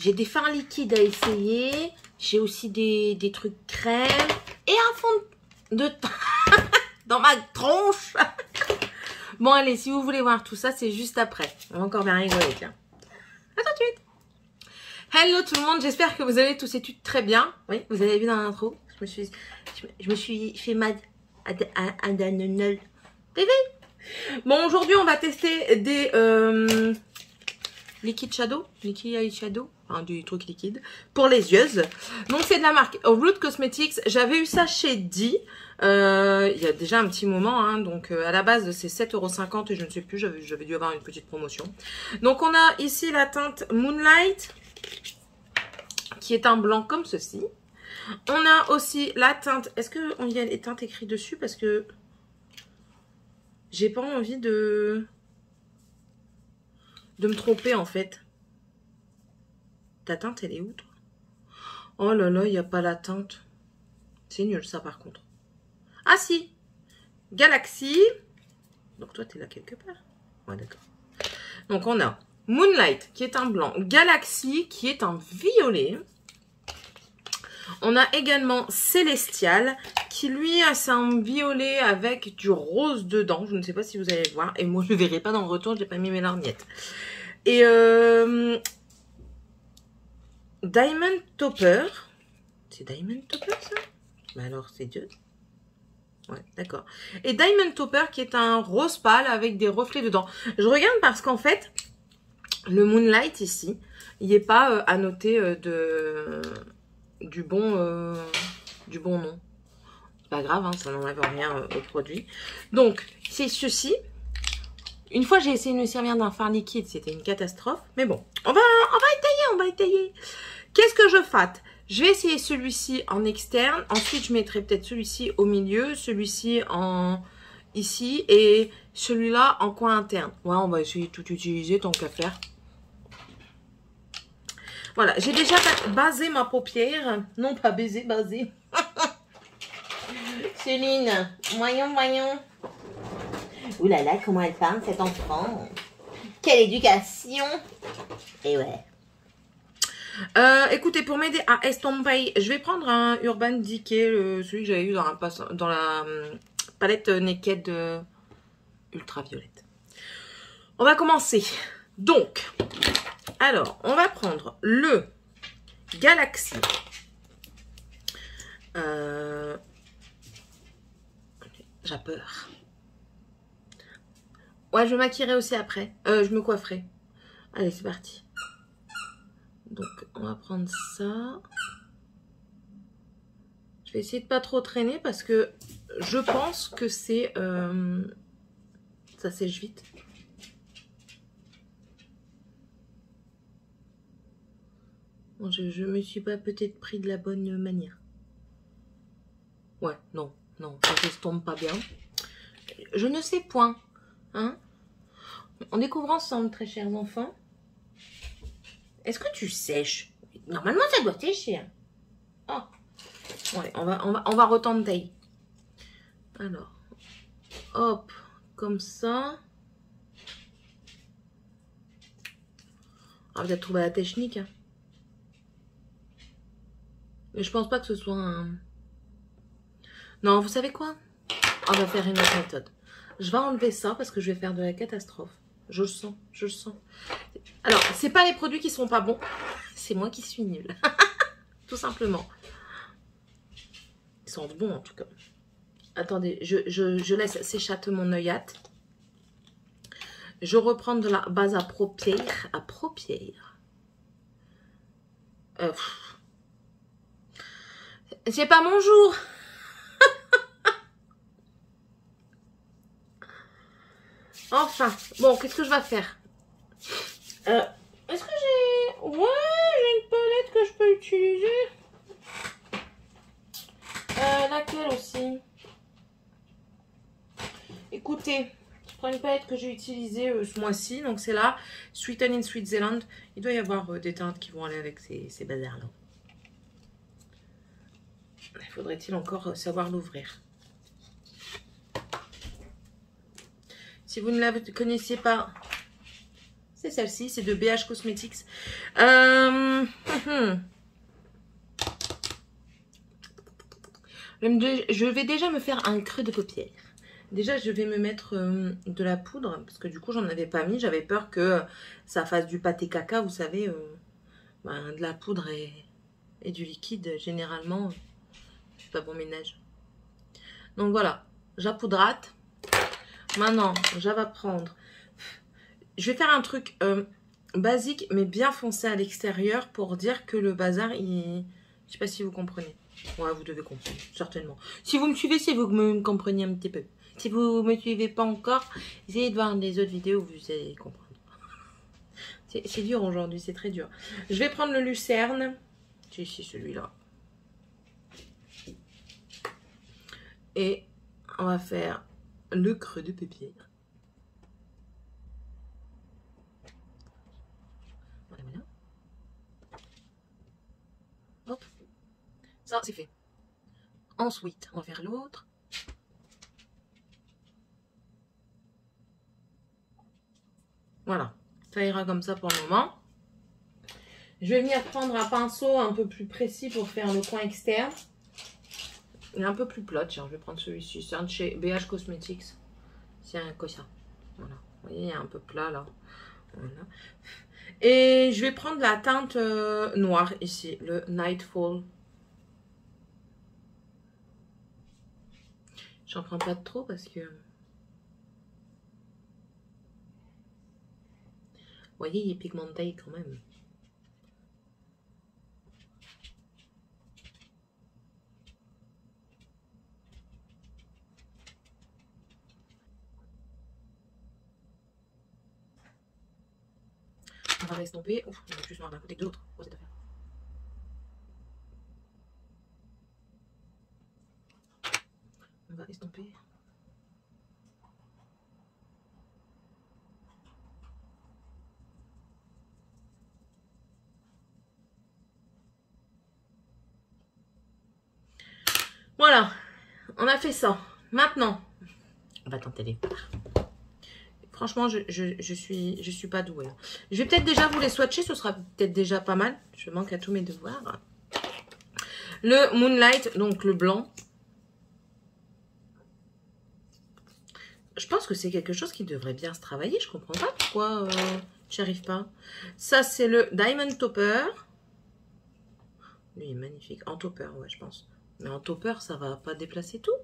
J'ai des fards liquides à essayer. J'ai aussi des trucs crème. Et un fond de teint dans ma tronche. Bon, allez, si vous voulez voir tout ça, c'est juste après. On va encore bien rigoler, tiens. À tout de suite. Hello tout le monde, j'espère que vous allez tous et toutes très bien. Oui, vous avez vu dans l'intro, je me suis fait mal à Danone TV. Bon, aujourd'hui, on va tester des liquid shadow, liquid eyeshadow, enfin du truc liquide pour les yeux. Donc, c'est de la marque Root Cosmetics. J'avais eu ça chez Di. Il y a déjà un petit moment, hein, donc à la base c'est 7,50 € et je ne sais plus, j'avais dû avoir une petite promotion. Donc on a ici la teinte Moonlight, qui est un blanc comme ceci. On a aussi la teinte, est-ce qu'il y a les teintes écrites dessus? Parce que j'ai pas envie de me tromper en fait. Ta teinte elle est où toi? Oh là là, il n'y a pas la teinte. C'est nul ça par contre. Ah si, Galaxy. Donc toi, tu es là quelque part. Ouais, d'accord. Donc on a Moonlight, qui est un blanc. Galaxy, qui est un violet. On a également Célestial, qui lui, c'est un violet avec du rose dedans. Je ne sais pas si vous allez le voir. Et moi, je ne le verrai pas dans le retour, je n'ai pas mis mes lorgnettes. Et Diamond Topper. C'est Diamond Topper, ça? Bah alors, c'est Dieu. Ouais, d'accord. Et Diamond Topper qui est un rose pâle avec des reflets dedans. Je regarde parce qu'en fait, le Moonlight ici, il n'est pas annoté du bon nom. C'est pas grave, hein, ça n'enlève rien au produit. Donc, c'est ceci. Une fois, j'ai essayé de me servir d'un fard liquide, c'était une catastrophe. Mais bon, on va étayer. Qu'est-ce que je fais? Je vais essayer celui-ci en externe. Ensuite, je mettrai peut-être celui-ci au milieu. Celui-ci en ici. Et celui-là en coin interne. Ouais, on va essayer de tout utiliser tant qu'à faire. Voilà, j'ai déjà basé ma paupière. Non, pas baiser, basé. Céline, voyons. Ouh là là, comment elle parle, cette enfant. Quelle éducation. Et ouais. Écoutez, pour m'aider à estomper, je vais prendre un Urban Decay, celui que j'avais eu dans la palette Naked ultraviolette. On va commencer. Donc, alors, on va prendre le Galaxy. J'ai peur. Ouais, je me maquillerai aussi après. Je me coifferai. Allez, c'est parti. Donc, on va prendre ça. Je vais essayer de pas trop traîner parce que je pense que c'est... ça sèche vite. Bon, je me suis pas peut-être pris de la bonne manière. Ouais, non, ça s'estompe pas bien. Je ne sais point. Hein? On découvre ensemble, très chers enfants. Est-ce que tu sèches? Normalement, ça doit sécher. Oh. Ouais, on va retendre taille. Alors, hop, comme ça. Ah, vous avez trouvé la technique. Hein. Mais je pense pas que ce soit un... Non, vous savez quoi? On va faire une autre méthode. Je vais enlever ça parce que je vais faire de la catastrophe. Je le sens. Alors, c'est pas les produits qui sont pas bons. C'est moi qui suis nulle. Tout simplement. Ils sentent bon en tout cas. Attendez, je laisse s'échapper mon œillate. Je reprends de la base à paupières. C'est pas mon jour. Enfin, bon, qu'est-ce que je vais faire? Est-ce que j'ai... Ouais, j'ai une palette que je peux utiliser. Laquelle aussi? Écoutez, je prends une palette que j'ai utilisée ce mois-ci. Donc c'est là, Sweeten in Switzerland. Il doit y avoir des teintes qui vont aller avec ces bazars-là. Faudrait-il encore savoir l'ouvrir? Si vous ne la connaissiez pas, C'est celle-ci, c'est de BH Cosmetics. Je vais déjà me faire un creux de paupières. Déjà, je vais me mettre de la poudre, parce que du coup, j'en avais pas mis. J'avais peur que ça fasse du pâté caca, vous savez. De la poudre et du liquide, généralement, c'est pas bon ménage. Donc voilà, j'apoudrate. Maintenant, je vais prendre... Je vais faire un truc basique, mais bien foncé à l'extérieur pour dire que le bazar, il... Je sais pas si vous comprenez. Ouais, vous devez comprendre, certainement. Si vous me suivez, c'est vous que me compreniez un petit peu. Si vous me suivez pas encore, essayez de voir les autres vidéos, vous allez comprendre. C'est dur aujourd'hui, c'est très dur. Je vais prendre le lucerne. C'est ici celui-là. Et on va faire le creux de paupière. Voilà, voilà. Hop. Ça, c'est fait. Ensuite, on va faire l'autre. Voilà. Ça ira comme ça pour le moment. Je vais venir prendre un pinceau un peu plus précis pour faire le coin externe. Il est un peu plus plat. Tiens, je vais prendre celui-ci. C'est un de chez BH Cosmetics. C'est un comme ça. Voilà. Vous voyez, il est un peu plat là. Voilà. Et je vais prendre la teinte noire ici, le Nightfall. J'en prends pas trop parce que... Vous voyez, il est pigmenté quand même. On va estomper. Ouf, on va plus noir d'un côté que de l'autre. Oh, cette affaire. On va estomper. Voilà, on a fait ça. Maintenant, on va tenter les parts. Franchement, je suis pas douée. Je vais peut-être déjà vous les swatcher, ce sera peut-être déjà pas mal. Je manque à tous mes devoirs. Le Moonlight, donc le blanc. Je pense que c'est quelque chose qui devrait bien se travailler. Je comprends pas pourquoi j'y arrive pas. Ça, c'est le Diamond Topper. Lui, il est magnifique. En topper, ouais, je pense. Mais en topper, ça va pas déplacer tout.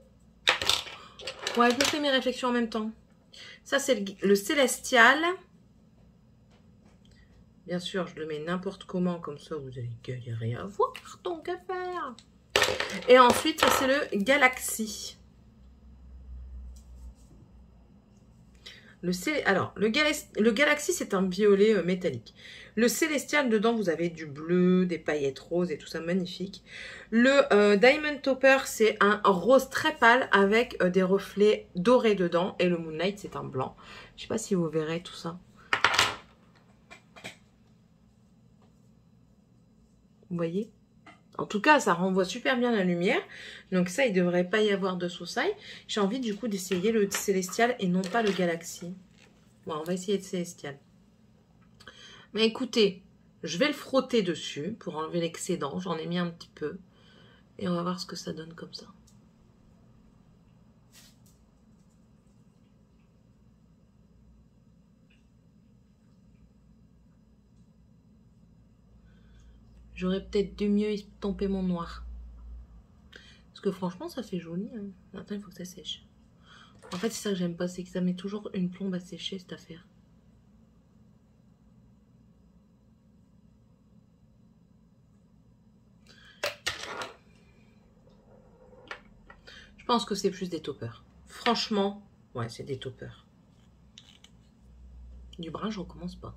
Ouais, je me fais mes réflexions en même temps. Ça, c'est le Célestial. Bien sûr, je le mets n'importe comment, comme ça, vous allez galérer à voir, tant qu'à faire. Et ensuite, ça, c'est le Galaxy. Le Galaxy, c'est un violet métallique. Le Célestial, dedans, vous avez du bleu, des paillettes roses et tout ça, magnifique. Le Diamond Topper, c'est un rose très pâle avec des reflets dorés dedans. Et le Moonlight, c'est un blanc. Je sais pas si vous verrez tout ça. Vous voyez? En tout cas, ça renvoie super bien la lumière. Donc ça, il ne devrait pas y avoir de soussaille. J'ai envie du coup d'essayer le Célestial et non pas le Galaxy. Bon, on va essayer le Célestial. Mais écoutez, je vais le frotter dessus pour enlever l'excédent. J'en ai mis un petit peu. Et on va voir ce que ça donne comme ça. J'aurais peut-être dû mieux estomper mon noir. Parce que franchement, ça fait joli. Hein. Attends, il faut que ça sèche. En fait, c'est ça que j'aime pas, c'est que ça met toujours une plombe à sécher, cette affaire. Je pense que c'est plus des toppers. Franchement, ouais, c'est des toppers. Du brun, je recommence pas.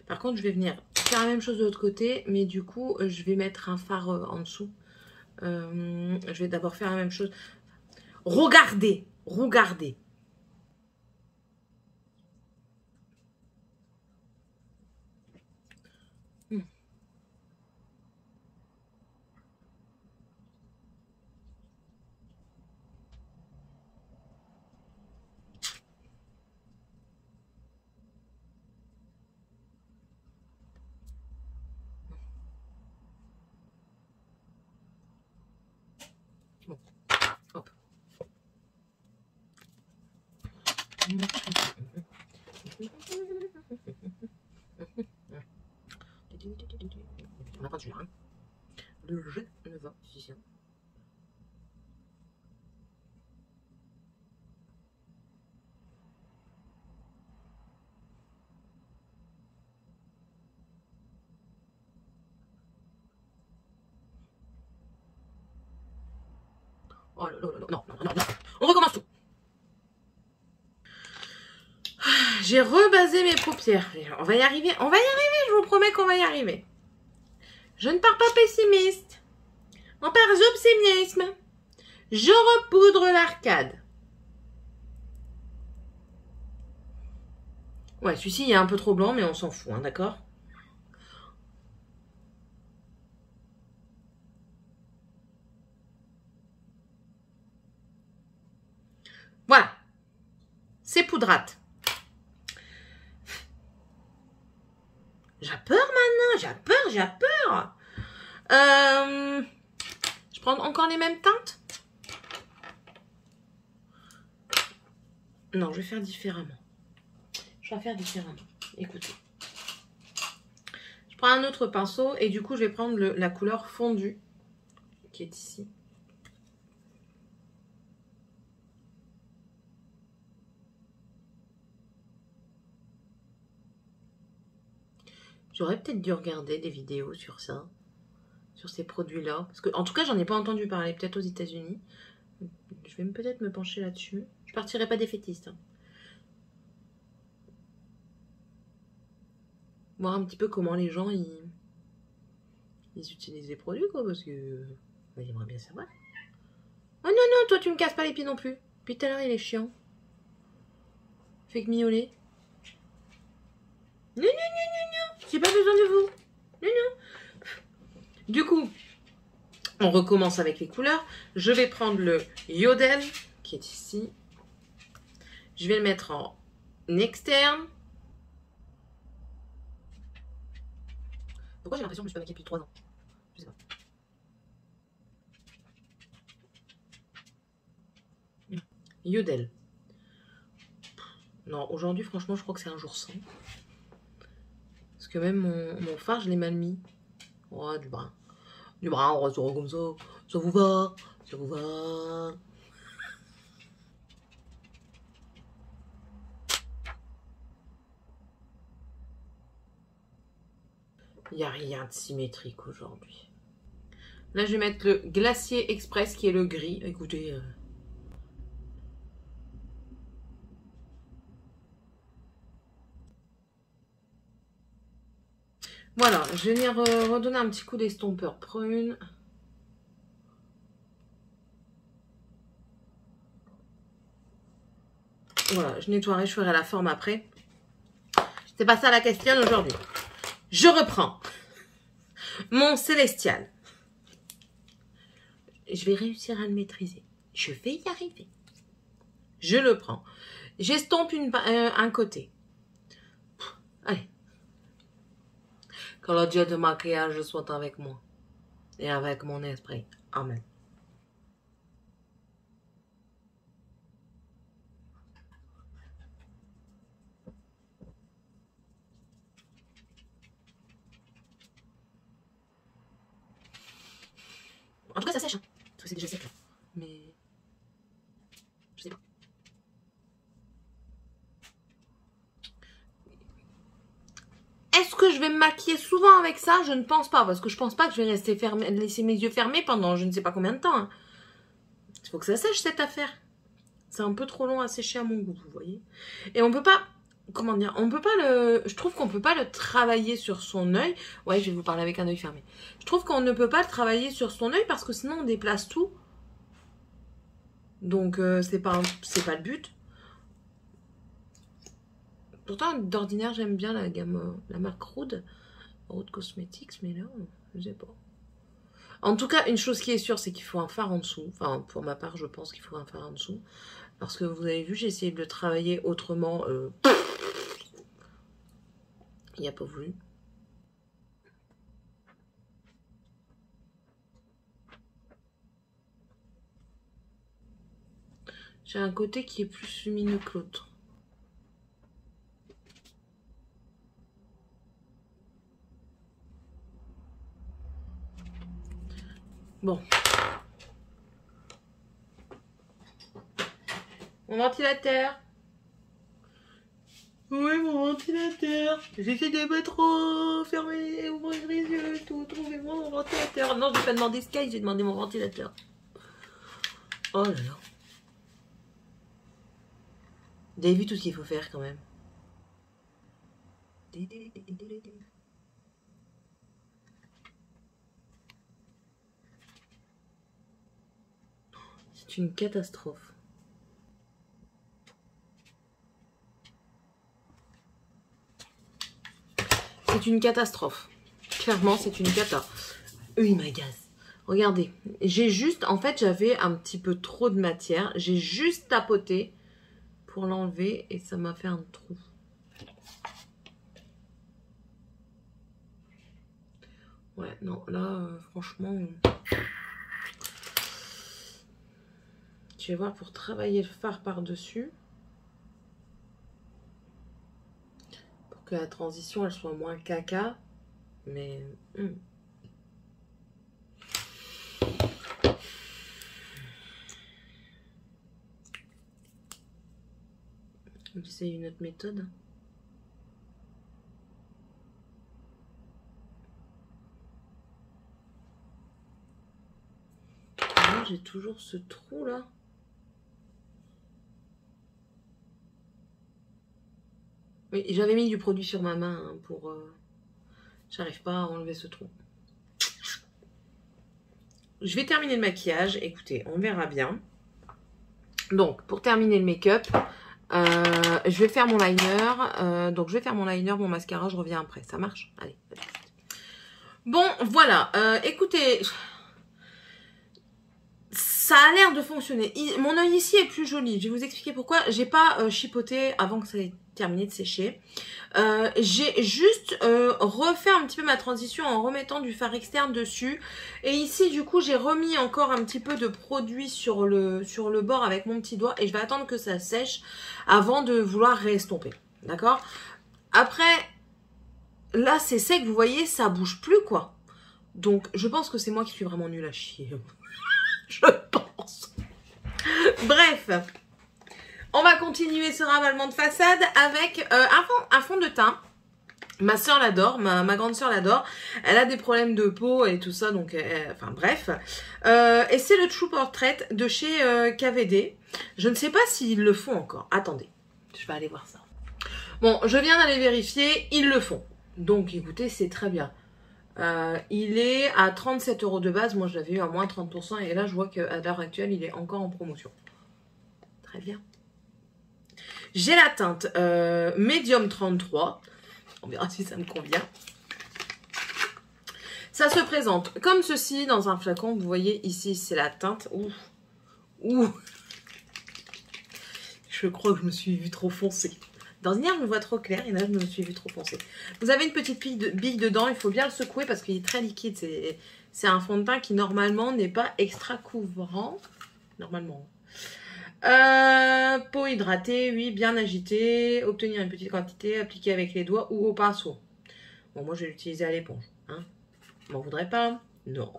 Par contre, je vais venir faire la même chose de l'autre côté, mais du coup, je vais mettre un fard en dessous. Je vais d'abord faire la même chose. Regardez, regardez. On n'a pas de jeu, hein. Le jeu ne va ici. Oh là là là, non, non, non, non. On recommence tout. J'ai rebasé mes paupières. On va y arriver, je vous promets qu'on va y arriver. Je ne pars pas pessimiste. On part optimisme. Je repoudre l'arcade. Ouais, celui-ci, il est un peu trop blanc, mais on s'en fout, hein, d'accord? Voilà. C'est poudrate. J'ai peur maintenant, j'ai peur. Je prends encore les mêmes teintes? Non, je vais faire différemment. Écoutez. Je prends un autre pinceau et du coup, je vais prendre la couleur fondue qui est ici. J'aurais peut-être dû regarder des vidéos sur ça, sur ces produits-là. Parce que, en tout cas, j'en ai pas entendu parler, peut-être aux États-Unis. Je vais peut-être me pencher là-dessus. Je partirai pas défaitiste. Hein. Voir un petit peu comment les gens ils utilisent les produits, quoi, parce que j'aimerais bien savoir. Oh non, non, toi tu me casses pas les pieds non plus. Puis tout à l'heure il est chiant. Fait que miauler. Non, non, non, non, non, j'ai pas besoin de vous. Non, non. Du coup, on recommence avec les couleurs. Je vais prendre le Yodel, qui est ici. Je vais le mettre en externe. Pourquoi j'ai l'impression que je me suis pas maquillée depuis 3 ans? Je sais pas. Yodel. Non, aujourd'hui, franchement, je crois que c'est un jour sans. Parce que même mon fard, je l'ai mal mis. Oh, du brun. Du brun, on restera comme ça. Ça vous va? Ça vous va? Il n'y a rien de symétrique aujourd'hui. Là, je vais mettre le Glacier Express qui est le gris. Écoutez... Voilà, je vais venir redonner un petit coup d'estompeur prune. Voilà, je nettoierai, je ferai la forme après. C'est pas ça la question aujourd'hui. Je reprends mon Célestial. Je vais réussir à le maîtriser. Je vais y arriver. Je le prends. J'estompe un côté. Allez. Que le Dieu de maquillage soit avec moi. Et avec mon esprit. Amen. En tout cas, ça sèche. Hein. Parce que c'est déjà sec. Là. Mais... Je sais pas. Est-ce que je vais me maquiller souvent avec ça? Je ne pense pas. Parce que je pense pas que je vais laisser mes yeux fermés pendant je ne sais pas combien de temps. Hein. Il faut que ça sèche cette affaire. C'est un peu trop long à sécher à mon goût, vous voyez. Et on peut pas... Comment dire? On peut pas le... Je trouve qu'on peut pas le travailler sur son œil. Ouais, je vais vous parler avec un œil fermé. Je trouve qu'on ne peut pas le travailler sur son œil parce que sinon on déplace tout. Donc c'est pas le but. Pourtant, d'ordinaire, j'aime bien la gamme, la marque Rude Cosmetics, mais là, je sais pas. En tout cas, une chose qui est sûre, c'est qu'il faut un fard en dessous. Enfin, pour ma part, je pense qu'il faut un fard en dessous. Parce que vous avez vu, j'ai essayé de le travailler autrement. Il n'a pas voulu. J'ai un côté qui est plus lumineux que l'autre. Bon. Mon ventilateur. Oui, mon ventilateur. J'essaie de pas trop fermer, ouvrir les yeux, tout. Trouvez-moi mon ventilateur. Non, je vais pas demander Sky, j'ai demandé mon ventilateur. Oh là là. Vous avez vu tout ce qu'il faut faire quand même. C'est une catastrophe. C'est une catastrophe. Clairement, c'est une cata. Il m'agace. Regardez, j'ai juste, en fait, j'avais un petit peu trop de matière. J'ai juste tapoté pour l'enlever et ça m'a fait un trou. Ouais, non, là, franchement... Je vais voir pour travailler le fard par-dessus. Pour que la transition, elle soit moins caca. Mais... On essaye une autre méthode. J'ai toujours ce trou là. Oui, j'avais mis du produit sur ma main hein, pour... J'arrive pas à enlever ce trou. Je vais terminer le maquillage. Écoutez, on verra bien. Donc, pour terminer le make-up, je vais faire mon liner. Donc, je vais faire mon liner, mon mascara. Je reviens après. Ça marche? Allez. Bon, voilà. Écoutez... Ça a l'air de fonctionner. Mon œil ici est plus joli. Je vais vous expliquer pourquoi. J'ai pas chipoté avant que ça ait terminé de sécher. J'ai juste refait un petit peu ma transition en remettant du fard externe dessus. Et ici, du coup, j'ai remis encore un petit peu de produit sur le bord avec mon petit doigt. Et je vais attendre que ça sèche avant de vouloir réestomper. D'accord? Après, là, c'est sec. Vous voyez, ça bouge plus, quoi. Donc, je pense que c'est moi qui suis vraiment nulle à chier. Je pense. Bref, on va continuer ce ravalement de façade avec un fond de teint. Ma soeur l'adore, ma grande soeur l'adore. Elle a des problèmes de peau et tout ça, donc enfin bref. Et c'est le True Portrait de chez KVD. Je ne sais pas s'ils le font encore. Attendez, je vais aller voir ça. Bon, je viens d'aller vérifier, ils le font. Donc écoutez, c'est très bien. Il est à 37 € de base. Moi, je l'avais eu à moins 30%. Et là, je vois qu'à l'heure actuelle, il est encore en promotion. Très bien. J'ai la teinte Medium 33. On verra si ça me convient. Ça se présente comme ceci dans un flacon. Vous voyez ici, c'est la teinte. Ouh. Ouh. Je crois que je me suis vue trop foncée. Dans une je me vois trop clair et là, je me suis vue trop foncée. Vous avez une petite bille dedans. Il faut bien le secouer parce qu'il est très liquide. C'est un fond de teint qui, normalement, n'est pas extra couvrant. Normalement. Peau hydratée, oui, bien agitée. Obtenir une petite quantité, appliquer avec les doigts ou au pinceau. Bon, moi, je vais l'utiliser à l'éponge. Hein. M'en voudrais pas? Non.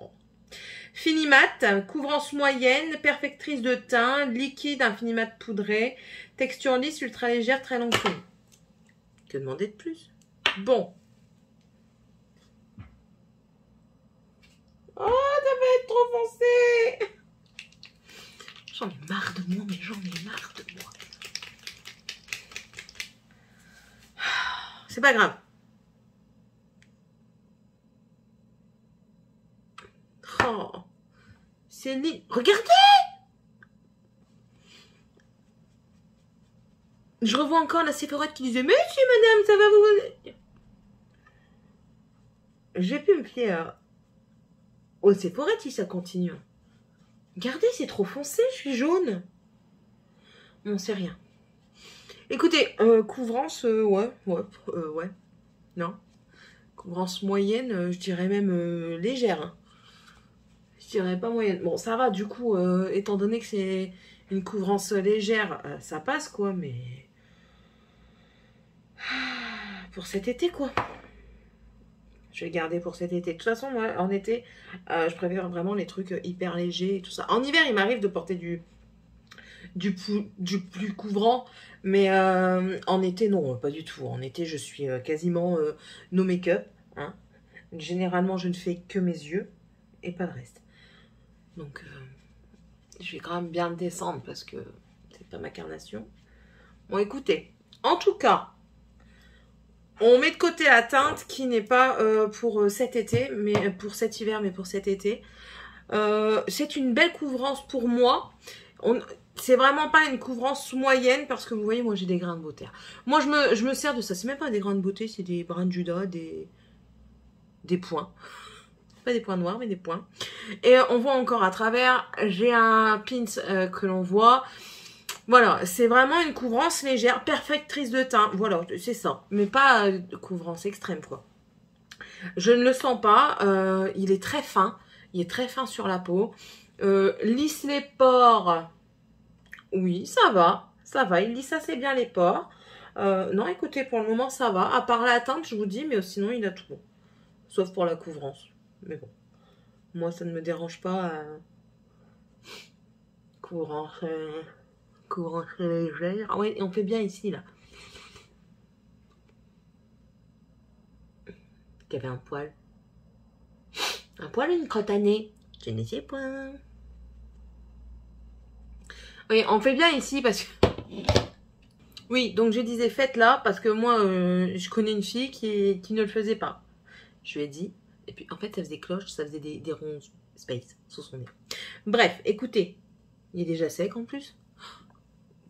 Finimat, couvrance moyenne, perfectrice de teint, liquide, un finimat poudré, texture lisse, ultra légère, très longue. Que demander de plus? Bon. Oh, ça va être trop foncé. J'en ai marre de moi, mais j'en ai marre de moi. C'est pas grave. Oh. C'est libre. Regardez! Je revois encore la Séphorette qui disait « Monsieur, madame, ça va vous... » J'ai pu me fier au Séphorette si ça continue. Regardez, c'est trop foncé, je suis jaune. Non, c'est rien. Écoutez, couvrance, ouais. Non. Couvrance moyenne, je dirais même légère. Hein. Je dirais pas moyenne. Bon, ça va, du coup, étant donné que c'est une couvrance légère, ça passe, quoi, mais... Pour cet été, quoi. Je vais garder pour cet été. De toute façon, moi, en été, je préfère vraiment les trucs hyper légers et tout ça. En hiver, il m'arrive de porter du plus couvrant. Mais en été, non, pas du tout. En été, je suis quasiment no make-up. Hein. Généralement, je ne fais que mes yeux et pas le reste. Donc, je vais quand même bien le descendre parce que c'est pas ma carnation. Bon, écoutez, en tout cas, on met de côté la teinte qui n'est pas pour cet été, mais pour cet hiver, mais pour cet été. C'est une belle couvrance pour moi. C'est vraiment pas une couvrance moyenne parce que vous voyez, moi j'ai des grains de beauté. Moi je me sers de ça. C'est même pas des grains de beauté, c'est des brins de Judas, des points. Pas des points noirs, mais des points. Et on voit encore à travers. J'ai un pins que l'on voit. Voilà, c'est vraiment une couvrance légère, perfectrice de teint. Voilà, c'est ça. Mais pas couvrance extrême, quoi. Je ne le sens pas. Il est très fin. Il est très fin sur la peau. Lisse les pores. Oui, ça va. Ça va. Il lisse assez bien les pores. Non, écoutez, pour le moment, ça va. À part la teinte, je vous dis, mais sinon, il a tout bon. Sauf pour la couvrance. Mais bon. Moi, ça ne me dérange pas. Couvrance légère. Ah ouais, on fait bien ici, là. Il y avait un poil. Un poil ou une crotte à nez? Je ne sais point. Oui, on fait bien ici parce que... Oui, donc je disais faites là parce que moi, je connais une fille qui ne le faisait pas. Je lui ai dit. Et puis, en fait, ça faisait des cloches, ça faisait des ronds space sous son nez. Bref, écoutez. Il est déjà sec en plus.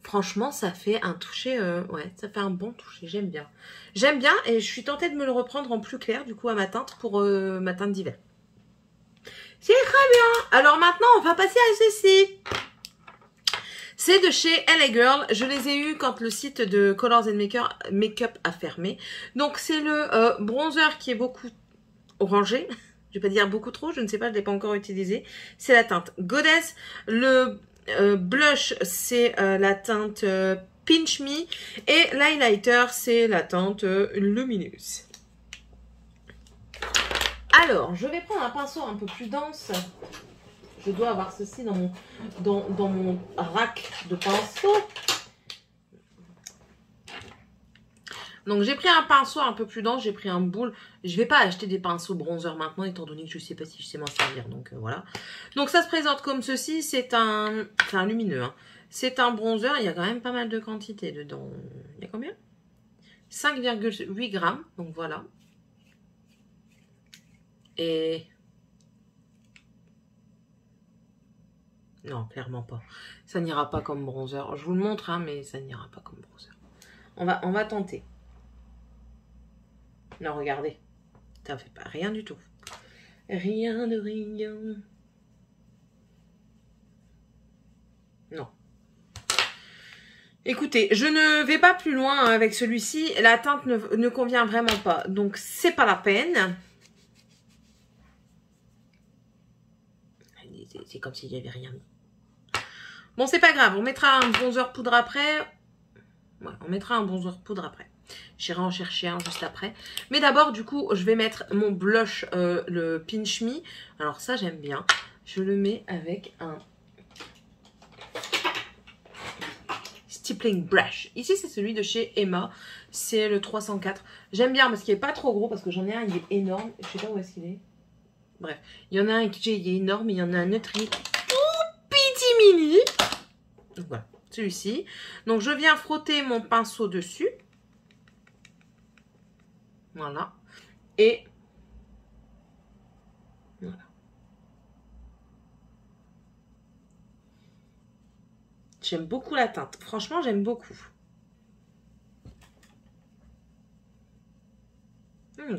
Franchement, ça fait un toucher... ouais, ça fait un bon toucher. J'aime bien. J'aime bien et je suis tentée de me le reprendre en plus clair, du coup, à ma teinte pour ma teinte d'hiver. C'est très bien. Alors maintenant, on va passer à ceci. C'est de chez LA Girl. Je les ai eus quand le site de Colors and Makeup a fermé. Donc, c'est le bronzer qui est beaucoup orangé. Je vais pas dire beaucoup trop, je ne sais pas, je ne l'ai pas encore utilisé. C'est la teinte Goddess. Le blush, c'est la teinte Pinch Me. Et l'highlighter, c'est la teinte Luminous. Alors, je vais prendre un pinceau un peu plus dense. Je dois avoir ceci dans mon rack de pinceaux. Donc, j'ai pris un pinceau un peu plus dense. J'ai pris un boule. Je ne vais pas acheter des pinceaux bronzer maintenant, étant donné que je ne sais pas si je sais m'en servir. Donc, voilà. Donc, ça se présente comme ceci. C'est un lumineux. Hein. C'est un bronzer. Il y a quand même pas mal de quantité dedans. Il y a combien? 5,8 grammes. Donc, voilà. Et... non, clairement pas. Ça n'ira pas comme bronzer. Je vous le montre, hein, mais ça n'ira pas comme bronzer. On va tenter. Non, regardez. Ça fait pas rien du tout. Rien de rien. Non. Écoutez, je ne vais pas plus loin avec celui-ci. La teinte ne convient vraiment pas. Donc, c'est pas la peine. C'est comme s'il n'y avait rien mis. Bon, c'est pas grave. On mettra un bronzer poudre après. Ouais, on mettra un bronzer poudre après. J'irai en chercher un juste après. Mais d'abord, du coup, je vais mettre mon blush, le Pinch Me. Alors ça, j'aime bien. Je le mets avec un stippling brush. Ici, c'est celui de chez Emma. C'est le 304. J'aime bien parce qu'il n'est pas trop gros. Parce que j'en ai un, il est énorme. Je sais pas où est-ce qu'il est. Bref, il y en a un qui est énorme. Il y en a un autre qui est tout petit mini. Donc voilà, celui-ci. Donc je viens frotter mon pinceau dessus. Voilà. Et voilà. J'aime beaucoup la teinte. Franchement, j'aime beaucoup.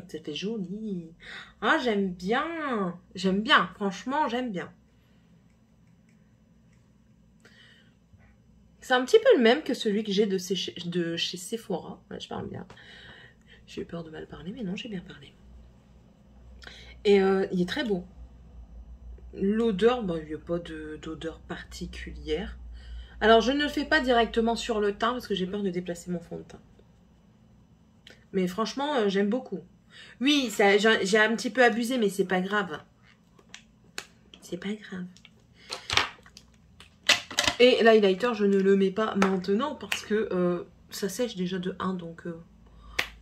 Ça fait joli. Ah, j'aime bien. J'aime bien. Franchement, j'aime bien. C'est un petit peu le même que celui que j'ai de chez Sephora. Ouais, je parle bien. J'ai eu peur de mal parler, mais non, j'ai bien parlé. Et il est très beau. L'odeur, bah, il n'y a pas d'odeur particulière. Alors, je ne le fais pas directement sur le teint parce que j'ai peur de déplacer mon fond de teint. Mais franchement, j'aime beaucoup. Oui, j'ai un petit peu abusé, mais c'est pas grave. C'est pas grave. Et l'highlighter, je ne le mets pas maintenant parce que ça sèche déjà de 1, donc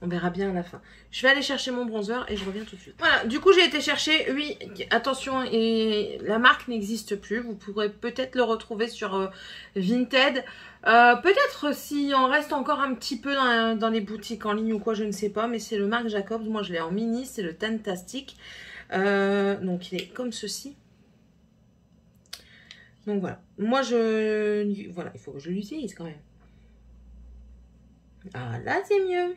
on verra bien à la fin. Je vais aller chercher mon bronzer et je reviens tout de suite. Voilà, du coup j'ai été chercher, oui, attention, et la marque n'existe plus. Vous pourrez peut-être le retrouver sur Vinted. Peut-être si on reste encore un petit peu dans les boutiques en ligne ou quoi, je ne sais pas. Mais c'est le Marc Jacobs, moi je l'ai en mini, c'est le Tantastic. Donc il est comme ceci. Donc voilà, moi voilà, il faut que je l'utilise quand même. Ah là c'est mieux.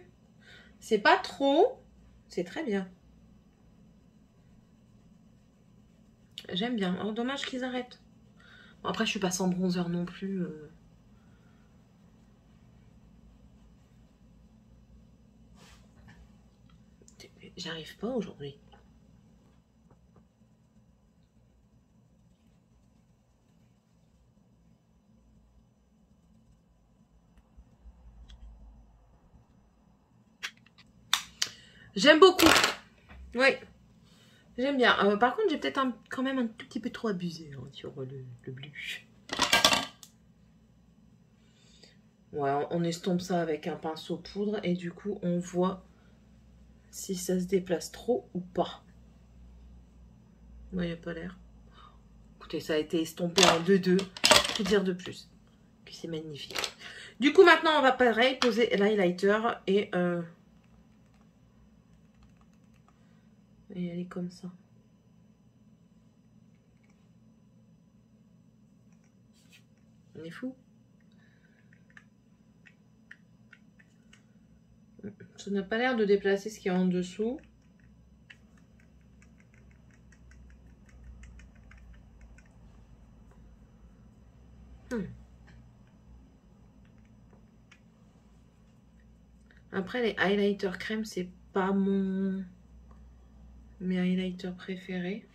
C'est pas trop, c'est très bien. J'aime bien. Oh, dommage qu'ils arrêtent. Bon, après, je suis pas sans bronzer non plus. J'arrive pas aujourd'hui. J'aime beaucoup. Oui. J'aime bien. Par contre, j'ai peut-être quand même un tout petit peu trop abusé hein, sur le blush. Ouais, on estompe ça avec un pinceau poudre et du coup, on voit si ça se déplace trop ou pas. Ouais, il n'y a pas l'air. Écoutez, ça a été estompé en 2-2. Que dire de plus? Que c'est magnifique. Du coup, maintenant, on va pareil poser l'highlighter et elle est comme ça. On est fou. Ça n'a pas l'air de déplacer ce qui est en dessous. Après, les highlighters crème, c'est pas mes highlighters préférés.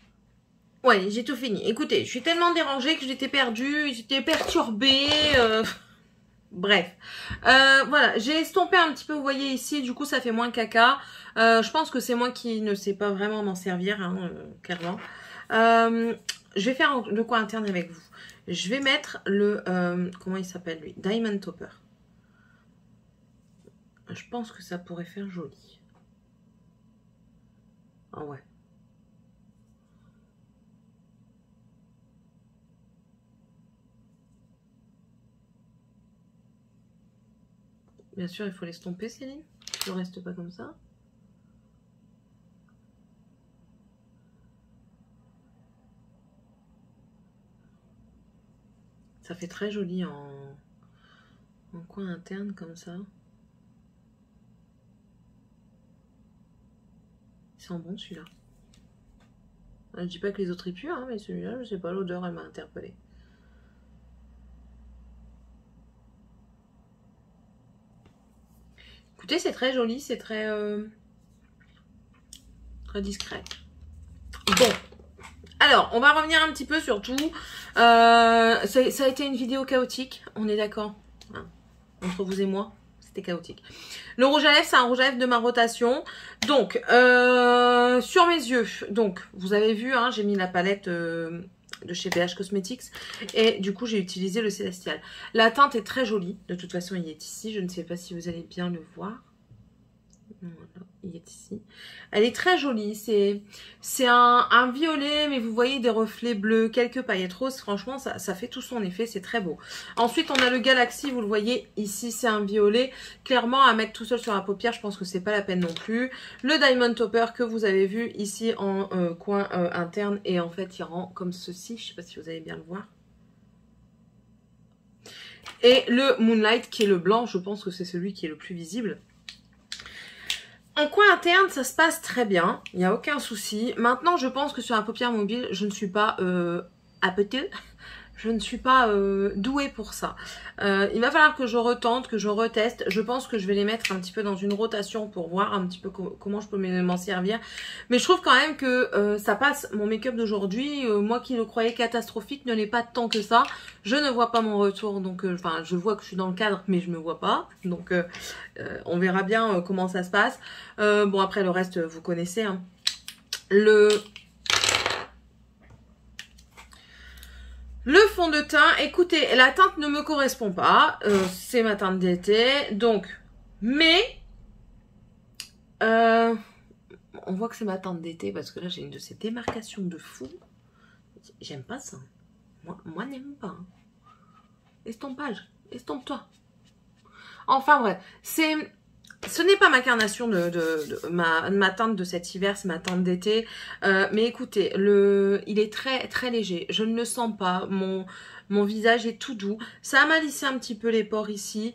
Ouais, j'ai tout fini. Écoutez, je suis tellement dérangée que j'étais perdue, j'étais perturbée. Bref. Voilà, j'ai estompé un petit peu, vous voyez ici, du coup ça fait moins caca. Je pense que c'est moi qui ne sais pas vraiment m'en servir, hein, clairement. Je vais faire le coin interne avec vous. Je vais mettre le... comment il s'appelle lui? Diamond Topper. Je pense que ça pourrait faire joli. Ah ouais. Bien sûr, il faut l'estomper, Céline. Ne reste pas comme ça. Ça fait très joli en coin interne comme ça. Il sent bon celui-là. Je dis pas que les autres y puent, hein, mais celui-là, je sais pas, l'odeur, elle m'a interpellée. Écoutez, c'est très joli, c'est très discret. Bon, alors, on va revenir un petit peu sur tout. Ça a été une vidéo chaotique, on est d'accord, hein, entre vous et moi, c'était chaotique. Le rouge à lèvres, c'est un rouge à lèvres de ma rotation. Donc, sur mes yeux, donc, vous avez vu, hein, j'ai mis la palette de chez BH Cosmetics. Et du coup, j'ai utilisé le Célestial. La teinte est très jolie. De toute façon, il est ici. Je ne sais pas si vous allez bien le voir. Voilà, il est ici. Elle est très jolie. C'est un violet, mais vous voyez des reflets bleus, quelques paillettes roses. Franchement, ça fait tout son effet. C'est très beau. Ensuite, on a le Galaxy. Vous le voyez ici, c'est un violet. Clairement, à mettre tout seul sur la paupière, je pense que c'est pas la peine non plus. Le Diamond Topper que vous avez vu ici en coin interne. Et en fait, il rend comme ceci. Je sais pas si vous allez bien le voir. Et le Moonlight qui est le blanc. Je pense que c'est celui qui est le plus visible. En coin interne, ça se passe très bien. Il n'y a aucun souci. Maintenant, je pense que sur la paupière mobile, je ne suis pas apeteux. Je ne suis pas douée pour ça. Il va falloir que je retente, que je reteste. Je pense que je vais les mettre un petit peu dans une rotation pour voir un petit peu comment je peux m'en servir. Mais je trouve quand même que ça passe. Mon make-up d'aujourd'hui, moi qui le croyais catastrophique, ne l'est pas tant que ça. Je ne vois pas mon retour. Donc, enfin, je vois que je suis dans le cadre, mais je ne me vois pas. Donc, on verra bien comment ça se passe. Bon, après, le reste, vous connaissez. Hein. Le fond de teint, écoutez, la teinte ne me correspond pas. C'est ma teinte d'été. Donc, mais... on voit que c'est ma teinte d'été parce que là, j'ai une de ces démarcations de fou. J'aime pas ça. Moi n'aime pas. Hein. Estampage. Estompe-toi. Enfin, bref. Ce n'est pas ma carnation ma teinte de cet hiver, c'est ma teinte d'été. Mais écoutez, il est très très léger. Je ne le sens pas. Mon visage est tout doux. Ça m'a lissé un petit peu les pores ici.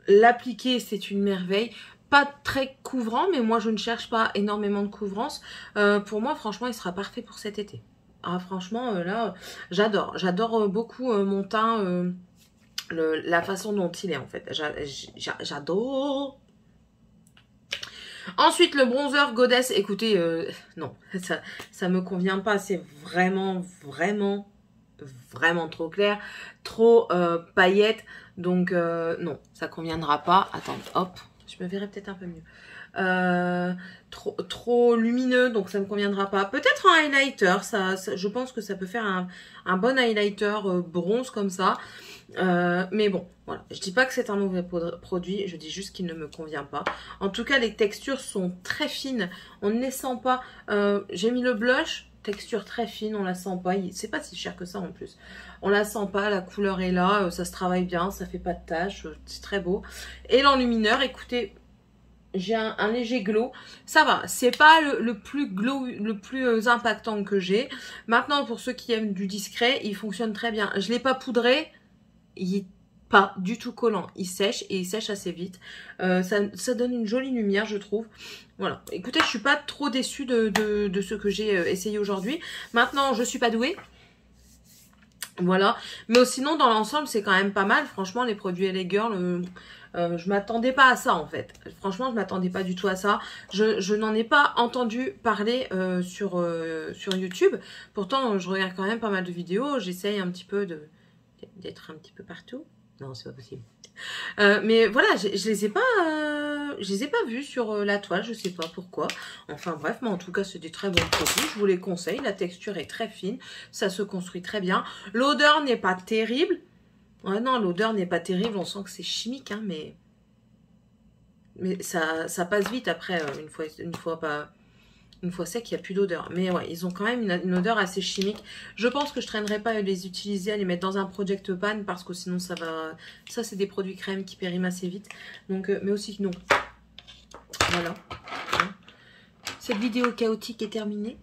L'appliquer, c'est une merveille. Pas très couvrant, mais moi je ne cherche pas énormément de couvrance. Pour moi, franchement, il sera parfait pour cet été. Ah, franchement, là, j'adore. J'adore beaucoup mon teint... la façon dont il est en fait. J'adore. Ensuite, le bronzer Goddess. Écoutez, non, ça me convient pas. C'est vraiment trop clair. Trop paillettes. Donc, non, ça conviendra pas. Attends, hop. Je me verrai peut-être un peu mieux. Trop lumineux, donc ça ne me conviendra pas. Peut-être un highlighter. Je pense que ça peut faire un bon highlighter bronze comme ça. Mais bon, voilà. Je dis pas que c'est un mauvais produit, je dis juste qu'il ne me convient pas. En tout cas, les textures sont très fines. On ne les sent pas. J'ai mis le blush, texture très fine, on la sent pas. C'est pas si cher que ça en plus. On la sent pas, la couleur est là, ça se travaille bien, ça fait pas de taches, c'est très beau. Et l'enlumineur, écoutez, j'ai un léger glow. Ça va, c'est pas le plus glow, le plus impactant que j'ai. Maintenant, pour ceux qui aiment du discret, il fonctionne très bien. Je l'ai pas poudré. Il est pas du tout collant, il sèche et il sèche assez vite. Ça donne une jolie lumière, je trouve. Voilà, écoutez, je suis pas trop déçue de ce que j'ai essayé aujourd'hui. Maintenant, je suis pas douée. Voilà, mais sinon dans l'ensemble c'est quand même pas mal. Franchement, les produits LA Girl, je m'attendais pas à ça en fait. Franchement, je m'attendais pas du tout à ça. Je n'en ai pas entendu parler sur YouTube. Pourtant, je regarde quand même pas mal de vidéos. J'essaye un petit peu d'être un petit peu partout. Non, c'est pas possible. Mais voilà, je les ai pas vus sur la toile, je sais pas pourquoi. Enfin bref, mais en tout cas, c'est des très bons produits. Je vous les conseille. La texture est très fine, ça se construit très bien. L'odeur n'est pas terrible. Ouais, non, l'odeur n'est pas terrible. On sent que c'est chimique, hein, mais ça passe vite après. Une fois sec, il n'y a plus d'odeur. Mais ouais, ils ont quand même une odeur assez chimique. Je pense que je ne traînerai pas à les utiliser, à les mettre dans un Project Pan parce que sinon ça va... Ça, c'est des produits crème qui périment assez vite. Donc, mais aussi non. Voilà. Cette vidéo chaotique est terminée.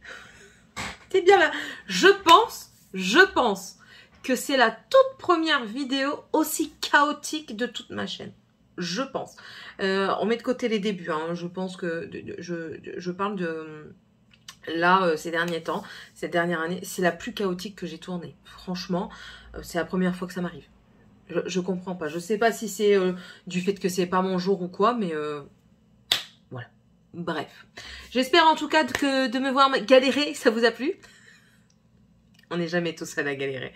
C'est bien là. Je pense que c'est la toute première vidéo aussi chaotique de toute ma chaîne. Je pense. On met de côté les débuts. Hein. Je pense que je parle de là ces derniers temps, cette dernière année, c'est la plus chaotique que j'ai tournée. Franchement, c'est la première fois que ça m'arrive. Je comprends pas. Je sais pas si c'est du fait que c'est pas mon jour ou quoi, mais voilà. Bref. J'espère en tout cas que de me voir galérer, ça vous a plu. On n'est jamais tout seul à galérer.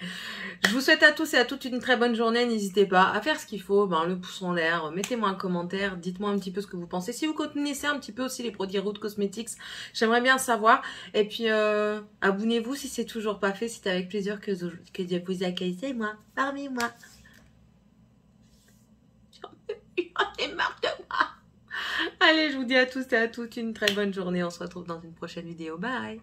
Je vous souhaite à tous et à toutes une très bonne journée. N'hésitez pas à faire ce qu'il faut. Le pouce en l'air. Mettez-moi un commentaire. Dites-moi un petit peu ce que vous pensez. Si vous connaissez un petit peu aussi les produits Root Cosmetics, j'aimerais bien savoir. Et puis, abonnez-vous si c'est toujours pas fait. C'est avec plaisir que je vous accueille, moi, parmi moi. J'en ai marre de moi. Allez, je vous dis à tous et à toutes une très bonne journée. On se retrouve dans une prochaine vidéo. Bye.